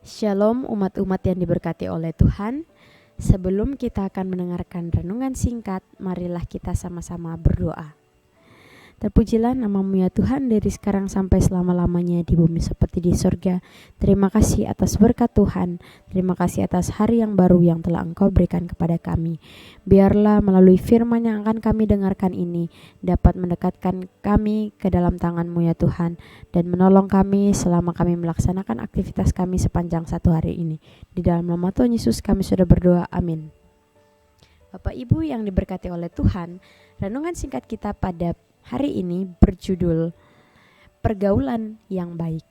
Shalom umat-umat yang diberkati oleh Tuhan. Sebelum kita akan mendengarkan renungan singkat, marilah kita sama-sama berdoa. Terpujilah nama-Mu ya Tuhan, dari sekarang sampai selama-lamanya di bumi seperti di surga. Terima kasih atas berkat Tuhan. Terima kasih atas hari yang baru yang telah Engkau berikan kepada kami. Biarlah melalui firman yang akan kami dengarkan ini dapat mendekatkan kami ke dalam tangan-Mu ya Tuhan, dan menolong kami selama kami melaksanakan aktivitas kami sepanjang satu hari ini. Di dalam nama Tuhan Yesus kami sudah berdoa, amin. Bapak Ibu yang diberkati oleh Tuhan, renungan singkat kita pada hari ini berjudul pergaulan yang baik.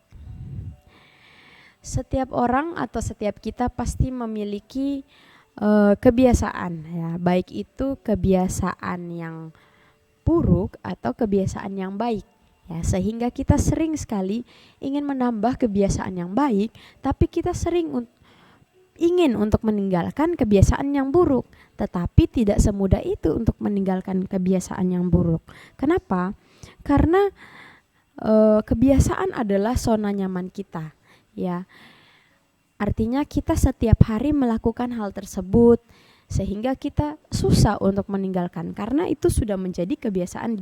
Setiap orang atau setiap kita pasti memiliki kebiasaan ya, baik itu kebiasaan yang buruk atau kebiasaan yang baik ya, sehingga kita sering sekali ingin menambah kebiasaan yang baik, tapi kita sering ingin untuk meninggalkan kebiasaan yang buruk, tetapi tidak semudah itu untuk meninggalkan kebiasaan yang buruk. Kenapa? Karena kebiasaan adalah zona nyaman kita, ya. Artinya kita setiap hari melakukan hal tersebut, sehingga kita susah untuk meninggalkan, karena itu sudah menjadi kebiasaan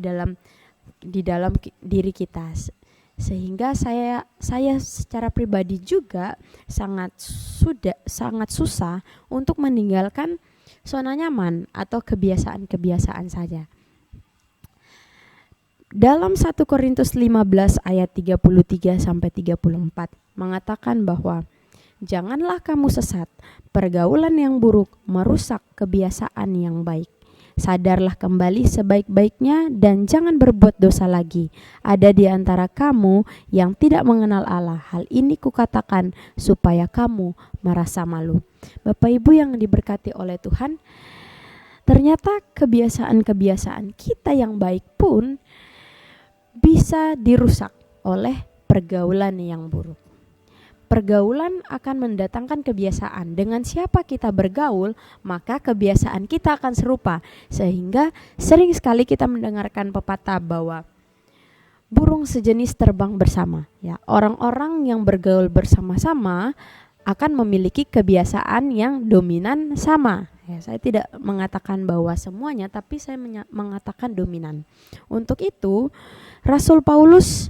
di dalam diri kita. Sehingga saya secara pribadi juga sangat susah untuk meninggalkan zona nyaman atau kebiasaan-kebiasaan saja. Dalam 1 Korintus 15 ayat 33 sampai 34 mengatakan bahwa janganlah kamu sesat, pergaulan yang buruk merusak kebiasaan yang baik. Sadarlah kembali sebaik-baiknya dan jangan berbuat dosa lagi. Ada di antara kamu yang tidak mengenal Allah. Hal ini kukatakan supaya kamu merasa malu. Bapak Ibu yang diberkati oleh Tuhan, ternyata kebiasaan-kebiasaan kita yang baik pun bisa dirusak oleh pergaulan yang buruk. Pergaulan akan mendatangkan kebiasaan. Dengan siapa kita bergaul, maka kebiasaan kita akan serupa. Sehingga sering sekali kita mendengarkan pepatah bahwa burung sejenis terbang bersama. Ya, orang-orang yang bergaul bersama-sama akan memiliki kebiasaan yang dominan sama. Ya, saya tidak mengatakan bahwa semuanya, tapi saya mengatakan dominan. Untuk itu, Rasul Paulus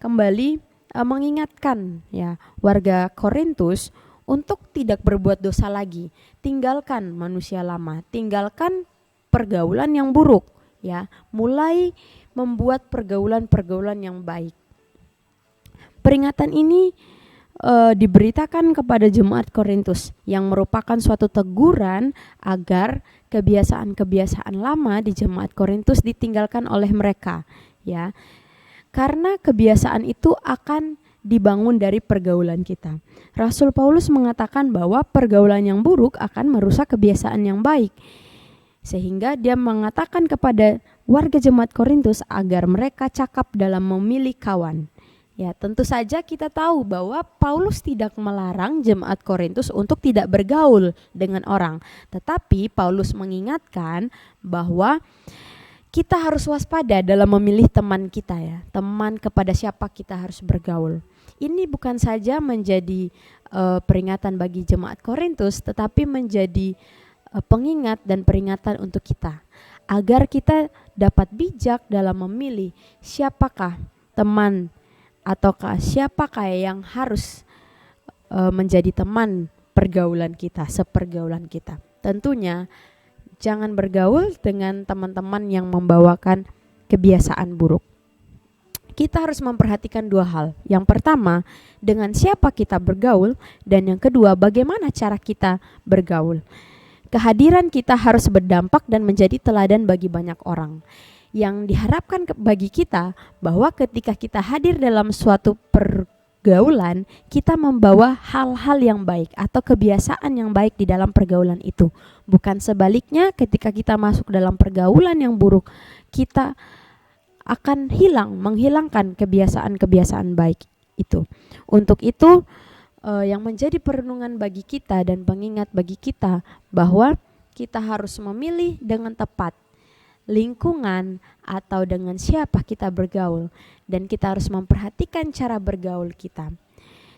kembali mengingatkan ya warga Korintus untuk tidak berbuat dosa lagi. Tinggalkan manusia lama, tinggalkan pergaulan yang buruk ya, mulai membuat pergaulan-pergaulan yang baik. Peringatan ini diberitakan kepada jemaat Korintus yang merupakan suatu teguran agar kebiasaan-kebiasaan lama di jemaat Korintus ditinggalkan oleh mereka ya. Karena kebiasaan itu akan dibangun dari pergaulan kita. Rasul Paulus mengatakan bahwa pergaulan yang buruk akan merusak kebiasaan yang baik. Sehingga dia mengatakan kepada warga jemaat Korintus agar mereka cakap dalam memilih kawan. Ya, tentu saja kita tahu bahwa Paulus tidak melarang jemaat Korintus untuk tidak bergaul dengan orang. Tetapi Paulus mengingatkan bahwa kita harus waspada dalam memilih teman kita ya, teman kepada siapa kita harus bergaul. Ini bukan saja menjadi peringatan bagi jemaat Korintus, tetapi menjadi pengingat dan peringatan untuk kita, agar kita dapat bijak dalam memilih siapakah teman ataukah siapakah yang harus menjadi teman pergaulan kita, sepergaulan kita. Tentunya jangan bergaul dengan teman-teman yang membawakan kebiasaan buruk. Kita harus memperhatikan dua hal. Yang pertama, dengan siapa kita bergaul, dan yang kedua, bagaimana cara kita bergaul. Kehadiran kita harus berdampak dan menjadi teladan bagi banyak orang. Yang diharapkan bagi kita bahwa ketika kita hadir dalam suatu pergaulan, kita membawa hal-hal yang baik atau kebiasaan yang baik di dalam pergaulan itu. Bukan sebaliknya, ketika kita masuk dalam pergaulan yang buruk, kita akan menghilangkan kebiasaan-kebiasaan baik itu. Untuk itu, yang menjadi perenungan bagi kita dan pengingat bagi kita bahwa kita harus memilih dengan tepat lingkungan atau dengan siapa kita bergaul, dan kita harus memperhatikan cara bergaul kita.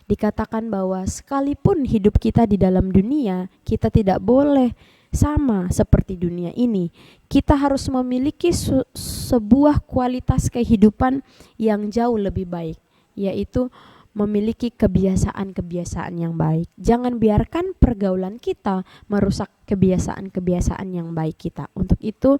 Dikatakan bahwa sekalipun hidup kita di dalam dunia, kita tidak boleh sama seperti dunia ini. Kita harus memiliki sebuah kualitas kehidupan yang jauh lebih baik, yaitu memiliki kebiasaan-kebiasaan yang baik. Jangan biarkan pergaulan kita merusak kebiasaan-kebiasaan yang baik kita. Untuk itu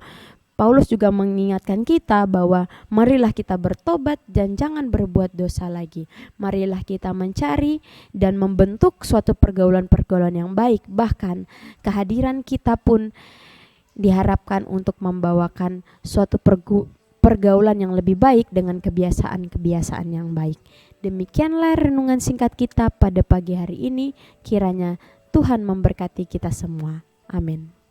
Paulus juga mengingatkan kita bahwa marilah kita bertobat dan jangan berbuat dosa lagi. Marilah kita mencari dan membentuk suatu pergaulan-pergaulan yang baik. Bahkan kehadiran kita pun diharapkan untuk membawakan suatu pergaulan yang lebih baik dengan kebiasaan-kebiasaan yang baik. Demikianlah renungan singkat kita pada pagi hari ini. Kiranya Tuhan memberkati kita semua. Amin.